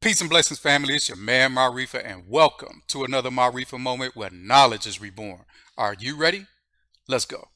Peace and blessings, family. It's your man, Maarifa, and welcome to another Maarifa Moment where knowledge is reborn. Are you ready? Let's go.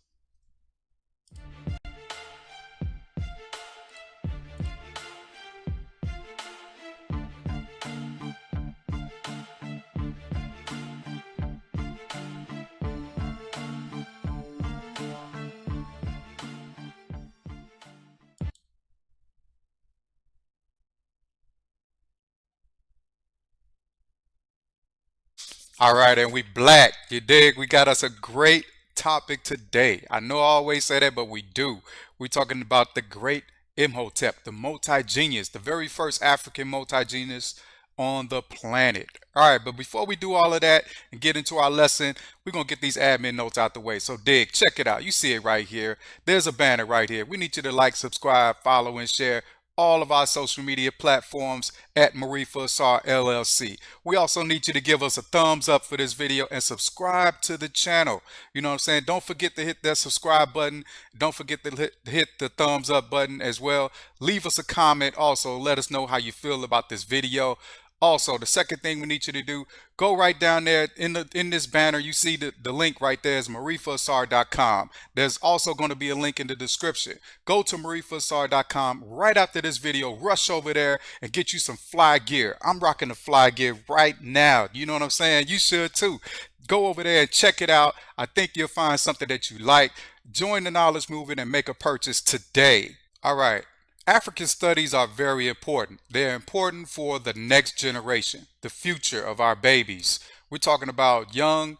All right, and we black. You dig? We got us a great topic today. I know I always say that, but we do. We're talking about the great Imhotep, the multi-genius, the very first African multi-genius on the planet. All right, but before we do all of that and get into our lesson, we're going to get these admin notes out the way. So dig, check it out. You see it right here. There's a banner right here. We need you to like, subscribe, follow, and share all of our social media platforms at Maarifa LLC. We also need you to give us a thumbs up for this video and subscribe to the channel. You know what I'm saying? Don't forget to hit that subscribe button. Don't forget to hit the thumbs up button as well. Leave us a comment also. Let us know how you feel about this video. Also, the second thing we need you to do, go right down there in this banner. You see the link right there is maarifasar.com. There's also going to be a link in the description. Go to maarifasar.com right after this video. Rush over there and get you some fly gear. I'm rocking the fly gear right now. You know what I'm saying? You should too. Go over there and check it out. I think you'll find something that you like. Join the knowledge movement and make a purchase today. All right. African studies are very important. They're important for the next generation, the future of our babies. We're talking about young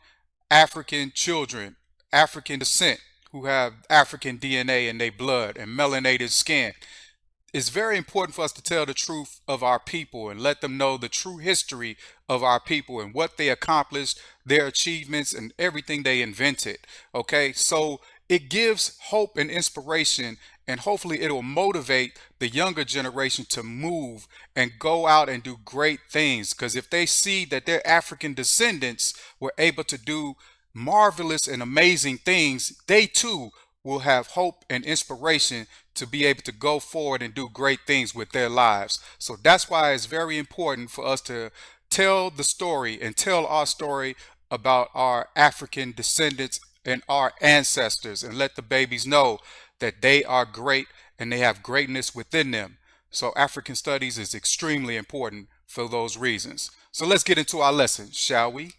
African children, African descent, who have African DNA in their blood and melanated skin. It's very important for us to tell the truth of our people and let them know the true history of our people and what they accomplished, their achievements, and everything they invented. Okay, so it gives hope and inspiration, and hopefully it will motivate the younger generation to move and go out and do great things. Because if they see that their African descendants were able to do marvelous and amazing things, they too will have hope and inspiration to be able to go forward and do great things with their lives. So that's why it's very important for us to tell the story and tell our story about our African descendants and our ancestors, and let the babies know that they are great and they have greatness within them. So African studies is extremely important for those reasons. So let's get into our lesson, shall we?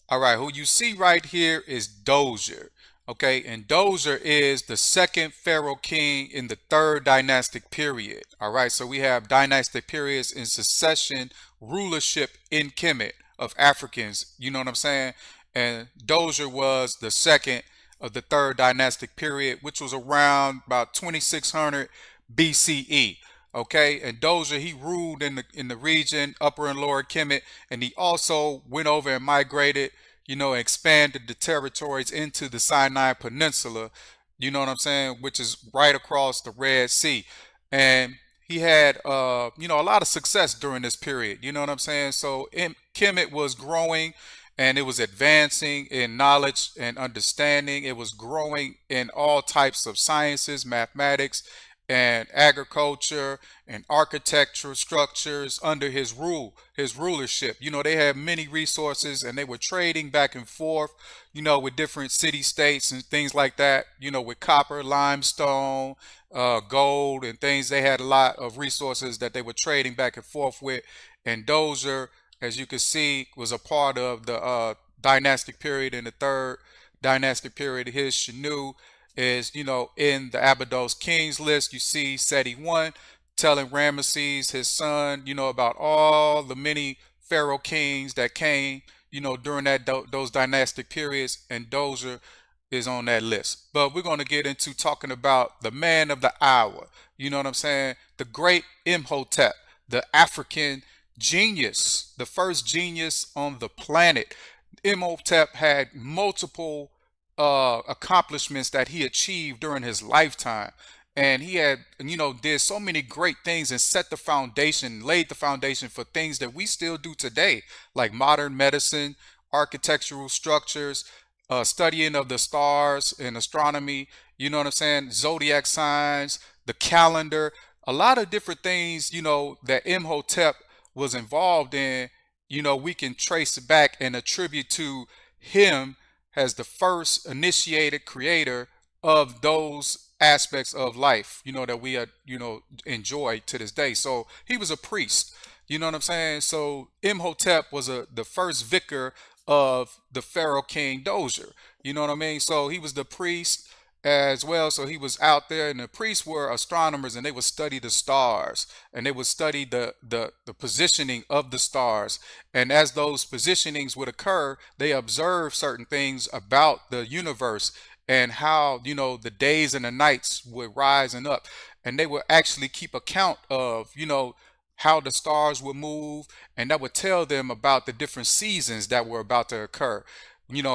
All right, who you see right here is Djoser. Okay, and Djoser is the second pharaoh king in the third dynastic period. All right, so we have dynastic periods in succession rulership in Kemet of Africans. You know what I'm saying? And Djoser was the second of the third dynastic period, which was around about 2600 BCE. Okay, and Djoser, he ruled in the region, Upper and Lower Kemet, and he also went over and migrated, expanded the territories into the Sinai Peninsula, you know what I'm saying, which is right across the Red Sea. And he had, a lot of success during this period, you know what I'm saying? So Kemet was growing and it was advancing in knowledge and understanding. It was growing in all types of sciences, mathematics, and agriculture and architecture structures under his rulership. They had many resources and they were trading back and forth, with different city states and things like that, with copper, limestone, gold and things. They had a lot of resources that they were trading back and forth with. And Djoser, as you can see, was a part of the dynastic period. In the third dynastic period, his Shanu is, in the Abydos kings list. You see Seti I telling Ramesses, his son, about all the many pharaoh kings that came, during those dynastic periods, and Djoser is on that list. But we're going to get into talking about the man of the hour. You know what I'm saying? The great Imhotep, the African genius, the first genius on the planet. Imhotep had multiple accomplishments that he achieved during his lifetime. And he had, did so many great things and set the foundation, laid the foundation for things that we still do today, like modern medicine, architectural structures, studying of the stars and astronomy, you know what I'm saying? Zodiac signs, the calendar. a lot of different things, that Imhotep was involved in, we can trace back and attribute to him as the first initiated creator of those aspects of life, that we enjoy to this day. So he was a priest, you know what I'm saying? So Imhotep was the first vicar of the Pharaoh King Djoser, you know what I mean? So he was the priest as well. So he was out there, and the priests were astronomers, and they would study the stars, and they would study the positioning of the stars. And as those positionings would occur, they observed certain things about the universe and how, the days and the nights would rise and up. And they would actually keep account of, how the stars would move, and that would tell them about the different seasons that were about to occur.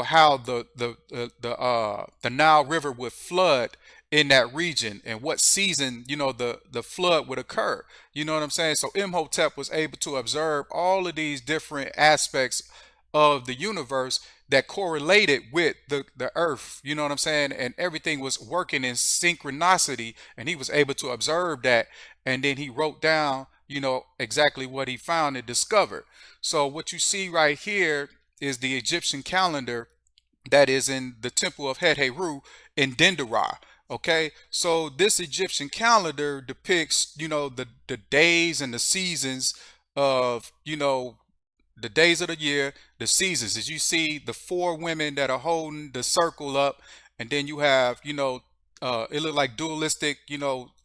How the Nile River would flood in that region, and what season, the flood would occur. You know what I'm saying? So Imhotep was able to observe all of these different aspects of the universe that correlated with the earth, you know what I'm saying? And everything was working in synchronicity, and he was able to observe that. And then he wrote down, exactly what he found and discovered. So what you see right here is the Egyptian calendar that is in the temple of Het-Heru in Dendera. Okay, so this Egyptian calendar depicts, the days and the seasons of, the days of the year, the seasons. As you see, the four women that are holding the circle up, and then you have, it look like dualistic,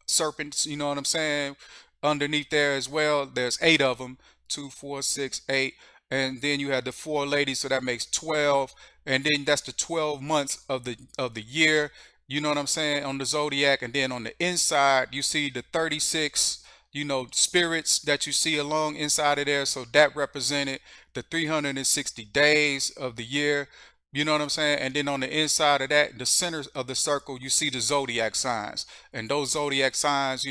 serpents. You know what I'm saying? Underneath there as well, there's eight of them, two, four, six, eight, and then you have the four ladies, so that makes 12, and then that's the 12 months of the year. You know what I'm saying, on the zodiac. And then on the inside, you see the 36, spirits that you see along inside of there. So that represented the 360 days of the year. You know what I'm saying? And then on the inside of that, the center of the circle, you see the zodiac signs. And those zodiac signs,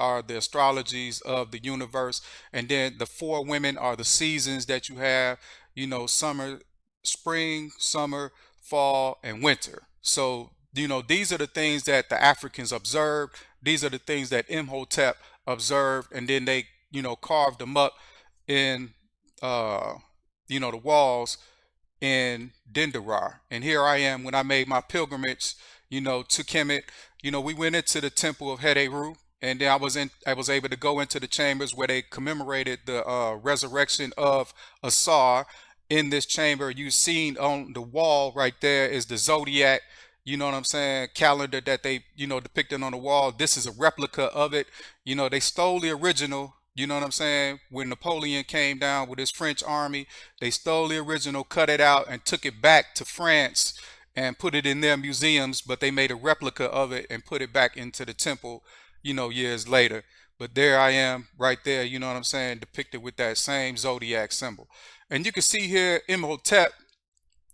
are the astrologies of the universe. And then the four women are the seasons that you have, summer, spring, summer, fall, and winter. So, these are the things that the Africans observed. These are the things that Imhotep observed, and then they, carved them up in, uh, the walls in Dendera. And here I am when I made my pilgrimage, to Kemet. We went into the temple of Het-Heru, and then I was able to go into the chambers where they commemorated the resurrection of Asar. In this chamber, you seen on the wall right there is the zodiac, you know what I'm saying, calendar that they, depicted on the wall. This is a replica of it. They stole the original. You know what I'm saying? When Napoleon came down with his French army, they stole the original, cut it out, and took it back to France and put it in their museums, but they made a replica of it and put it back into the temple, years later. But there I am right there, you know what I'm saying, depicted with that same zodiac symbol. And you can see here Imhotep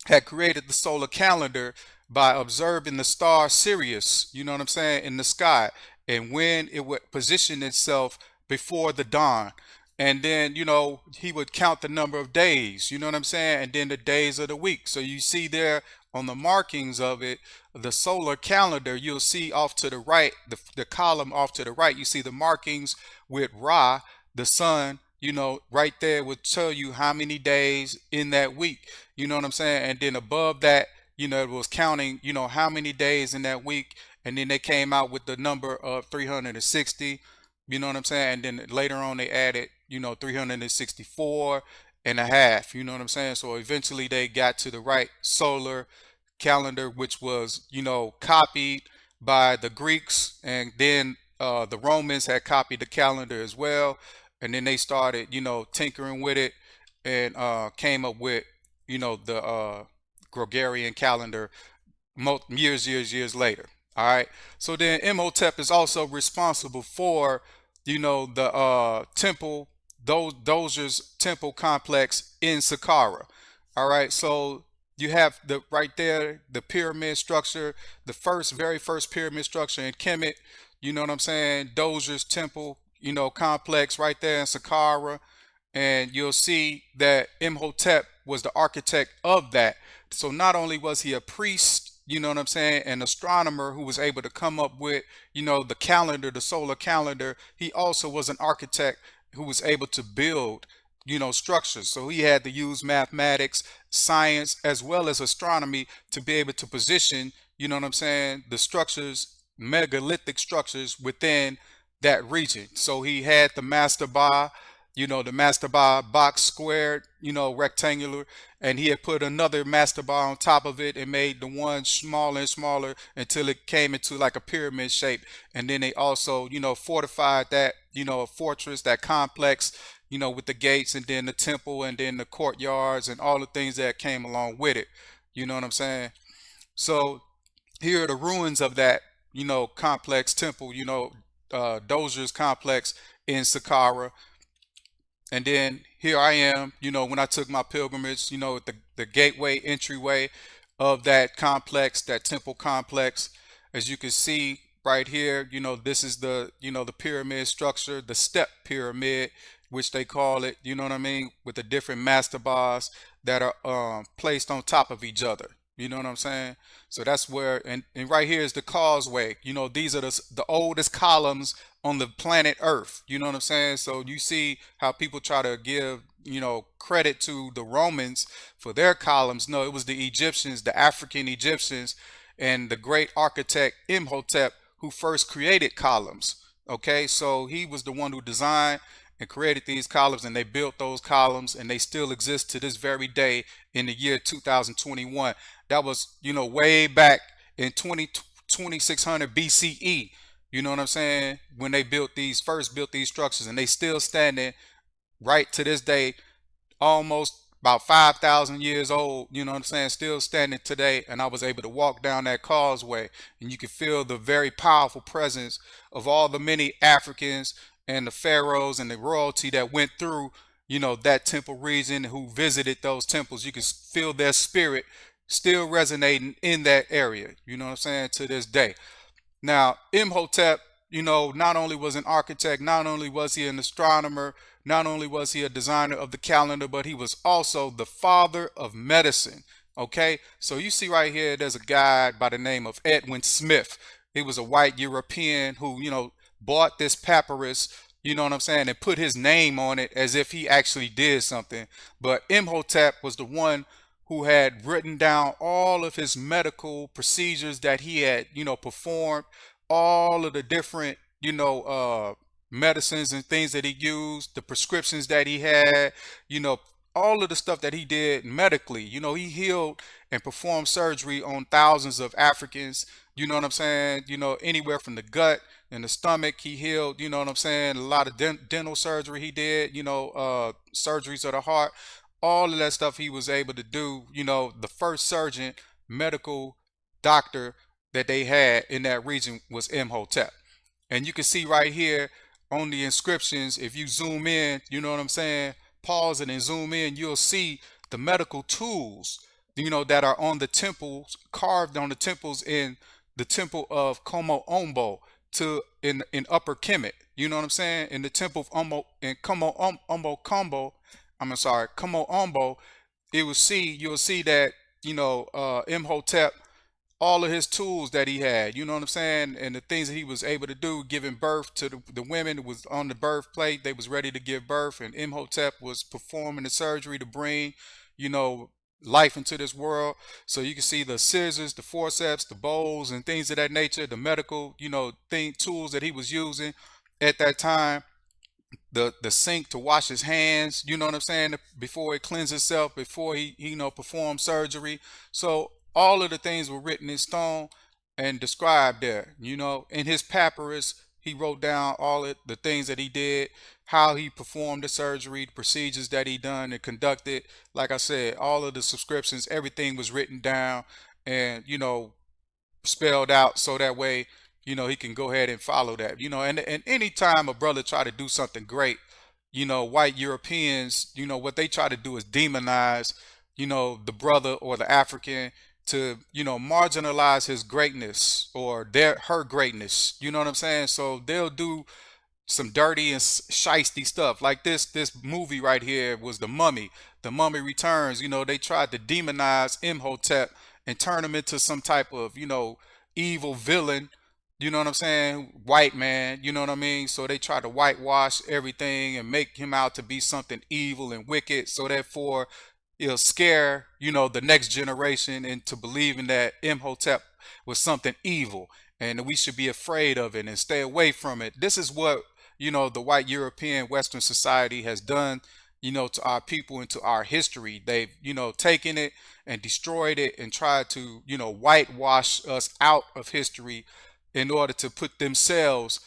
had created the solar calendar by observing the star Sirius, you know what I'm saying, in the sky, and when it would position itself before the dawn. And then, he would count the number of days, you know what I'm saying, and then the days of the week. So you see there on the markings of it, the solar calendar, you'll see off to the right, the column off to the right, you see the markings with Ra, the sun, right there would tell you how many days in that week, you know what I'm saying? And then above that, it was counting, how many days in that week. And then they came out with the number of 360, you know what I'm saying? And then later on they added, 364 and a half, you know what I'm saying? So eventually they got to the right solar calendar, which was, copied by the Greeks. And then the Romans had copied the calendar as well. And then they started, tinkering with it, and came up with, the Gregorian calendar years later. All right. So then Imhotep is also responsible for, the temple, Djoser's temple complex in Saqqara. All right. So you have the right there, the pyramid structure, the very first pyramid structure in Kemet. You know what I'm saying? Djoser's temple, complex right there in Saqqara. And you'll see that Imhotep was the architect of that. So not only was he a priest, you know what I'm saying, an astronomer who was able to come up with, the calendar, the solar calendar. He also was an architect who was able to build, structures. So he had to use mathematics, science, as well as astronomy to be able to position, you know what I'm saying, the structures, megalithic structures within that region. So he had the mastaba, the mastaba box squared, rectangular, and he had put another mastaba on top of it and made the one smaller and smaller until it came into like a pyramid shape. And then they also, fortified that, a fortress, that complex, with the gates and then the temple and then the courtyards and all the things that came along with it. You know what I'm saying? So here are the ruins of that, complex temple, Djoser's complex in Saqqara. And then here I am, when I took my pilgrimage, at the gateway entryway of that complex, that temple complex. As you can see right here, this is the, the pyramid structure, the step pyramid, which they call it, you know what I mean, with the different mastabas that are placed on top of each other. You know what I'm saying? So that's where, and right here is the causeway. These are the oldest columns on the planet Earth. You know what I'm saying? So you see how people try to give, credit to the Romans for their columns. No, it was the Egyptians, the African Egyptians, and the great architect Imhotep who first created columns. Okay, so he was the one who designed and created these columns, and they built those columns, and they still exist to this very day in the year 2021. That was, way back in 2600 BCE. You know what I'm saying? When they first built these structures, and they still standing right to this day, almost about 5,000 years old, you know what I'm saying, still standing today. And I was able to walk down that causeway, and you could feel the very powerful presence of all the many Africans and the pharaohs and the royalty that went through, that temple region, who visited those temples. You can feel their spirit still resonating in that area, you know what I'm saying, to this day. Now, Imhotep, not only was an architect, not only was he an astronomer, not only was he a designer of the calendar, but he was also the father of medicine. Okay, so you see right here, there's a guy by the name of Edwin Smith. He was a white European who, bought this papyrus, you know what I'm saying, and put his name on it as if he actually did something. But Imhotep was the one who had written down all of his medical procedures that he had, performed, all of the different, medicines and things that he used, the prescriptions that he had, you know, all of the stuff that he did medically. He healed and performed surgery on thousands of Africans, you know what I'm saying? Anywhere from the gut and the stomach, he healed, you know what I'm saying? A lot of dental surgery he did, surgeries of the heart, all of that stuff he was able to do. The first surgeon, medical doctor that they had in that region was Imhotep. And you can see right here on the inscriptions, if you zoom in, you know what I'm saying? Pause it and zoom in, you'll see the medical tools, that are on the temples, carved on the temples in the temple of Como Ombo to in Upper Kemet. You know what I'm saying? In the temple of Ombo in Como Ombo Combo, I'm sorry, Como Ombo, you'll see that, Imhotep, all of his tools that he had, you know what I'm saying, and the things that he was able to do, giving birth to the women who was on the birth plate, they was ready to give birth, and Imhotep was performing the surgery to bring, you know, life into this world. So you can see the scissors, the forceps, the bowls, and things of that nature, the medical, tools that he was using at that time, the sink to wash his hands, you know what I'm saying, before he cleansed himself, before he performed surgery. So all of the things were written in stone and described there. In his papyrus, he wrote down all of the things that he did, how he performed the surgery, the procedures that he done and conducted. Like I said, all of the subscriptions, everything was written down and, spelled out, so that way, he can go ahead and follow that. And anytime a brother try to do something great, white Europeans, what they try to do is demonize, the brother or the African, to, marginalize his greatness or her greatness. You know what I'm saying? So they'll do some dirty and shisty stuff like this movie right here was The Mummy. The Mummy Returns. They tried to demonize Imhotep and turn him into some type of, evil villain. You know what I'm saying? White man, you know what I mean? So they try to whitewash everything and make him out to be something evil and wicked. So therefore, it'll scare, the next generation into believing that Imhotep was something evil and that we should be afraid of it and stay away from it. This is what, the white European Western society has done, to our people and to our history. They've, taken it and destroyed it and tried to, whitewash us out of history in order to put themselves,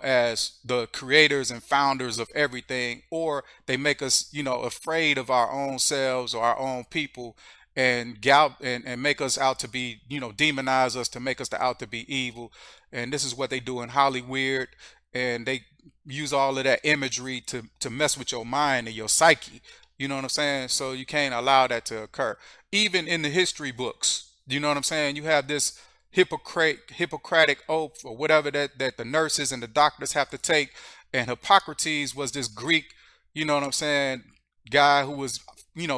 as the creators and founders of everything, or they make us, afraid of our own selves or our own people and and make us out to be, demonize us to make us out to be evil. And this is what they do in Hollywood. And they use all of that imagery to mess with your mind and your psyche. You know what I'm saying? So you can't allow that to occur. Even in the history books, you know what I'm saying? You have this Hippocratic oath or whatever that the nurses and the doctors have to take. And Hippocrates was this Greek, you know what I'm saying, guy who was,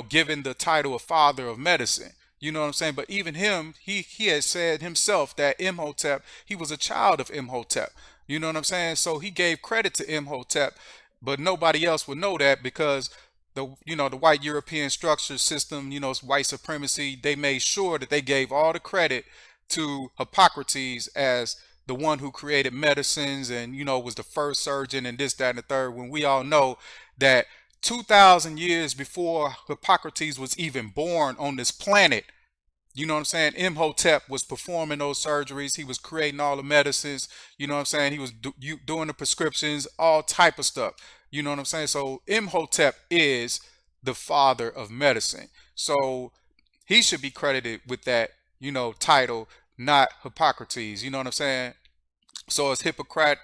given the title of father of medicine. You know what I'm saying? But even him, he had said himself that Imhotep, he was a child of Imhotep. You know what I'm saying? So he gave credit to Imhotep, but nobody else would know that because the white European structure system, white supremacy, they made sure that they gave all the credit to Hippocrates as the one who created medicines and, was the first surgeon and this, that, and the third, when we all know that 2,000 years before Hippocrates was even born on this planet, you know what I'm saying, Imhotep was performing those surgeries. He was creating all the medicines. You know what I'm saying? He was doing the prescriptions, all type of stuff. You know what I'm saying? So Imhotep is the father of medicine. So he should be credited with that, title, not Hippocrates. You know what I'm saying? So it's hypocrite.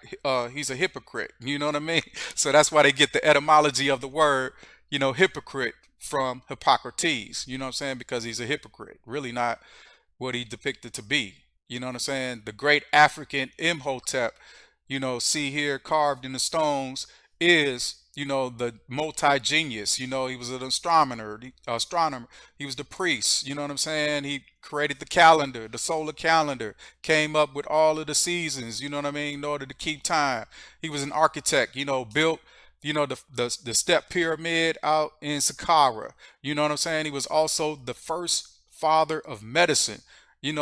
He's a hypocrite. You know what I mean? So that's why they get the etymology of the word, hypocrite from Hippocrates. You know what I'm saying? Because he's a hypocrite. Really not what he depicted to be. You know what I'm saying? The great African Imhotep, see here carved in the stones is, the multi-genius. He was an astronomer. He was the priest. You know what I'm saying? He created the calendar, the solar calendar, came up with all of the seasons, you know what I mean, in order to keep time. He was an architect, built, the step pyramid out in Saqqara. You know what I'm saying? He was also the first father of medicine.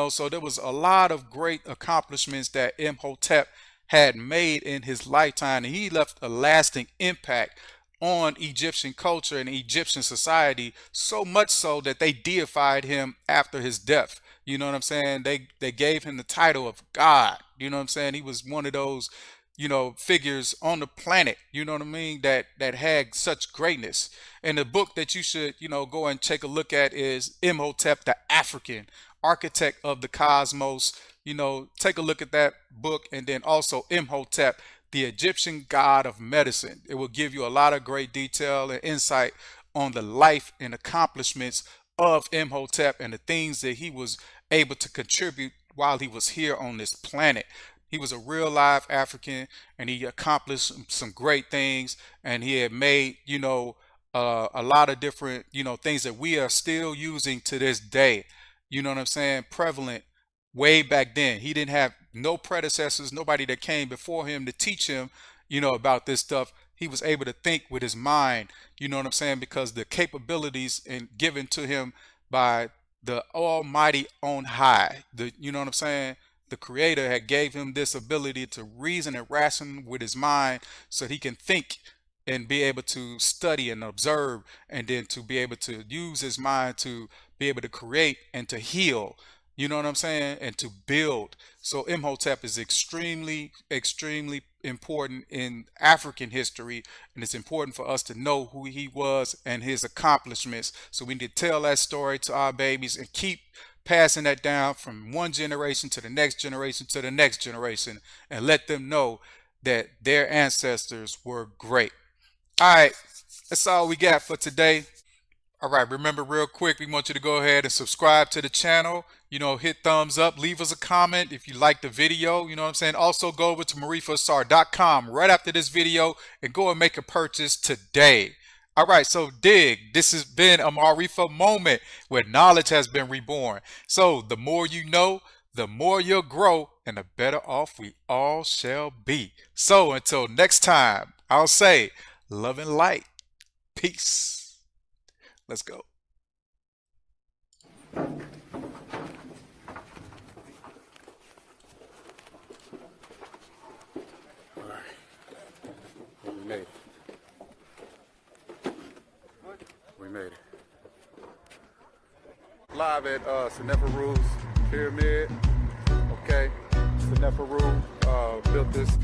So there was a lot of great accomplishments that Imhotep had made in his lifetime, and he left a lasting impact on Egyptian culture and Egyptian society, so much so that they deified him after his death. You know what I'm saying? They gave him the title of God. You know what I'm saying? He was one of those, figures on the planet, you know what I mean, that had such greatness. And the book that you should, go and take a look at is Imhotep the African, Architect of the Cosmos. Take a look at that book, and then also Imhotep, the Egyptian god of medicine. It will give you a lot of great detail and insight on the life and accomplishments of Imhotep and the things that he was able to contribute while he was here on this planet. He was a real live African, and he accomplished some great things, and he had made, a lot of different, things that we are still using to this day. You know what I'm saying? Prevalent way back then. He didn't have no predecessors, nobody that came before him to teach him, about this stuff. He was able to think with his mind, you know what I'm saying? Because the capabilities and given to him by the Almighty on high, you know what I'm saying? The Creator had gave him this ability to reason and ration with his mind so he can think and be able to study and observe, and then to be able to use his mind to be able to create and to heal, you know what I'm saying, and to build. So Imhotep is extremely, extremely important in African history, and it's important for us to know who he was and his accomplishments. So we need to tell that story to our babies and keep passing that down from one generation to the next generation to the next generation, and let them know that their ancestors were great. All right, that's all we got for today. All right, remember real quick, we want you to go ahead and subscribe to the channel, hit thumbs up, leave us a comment if you like the video, you know what I'm saying? Also go over to maarifastar.com right after this video and go and make a purchase today. All right, so dig. This has been a Maarifa moment where knowledge has been reborn. So the more you know, the more you'll grow, and the better off we all shall be. So until next time, I'll say love and light. Peace. Let's go. All right, we made it. We made it. Live at Seneferu's Pyramid. Okay, Seneferu built this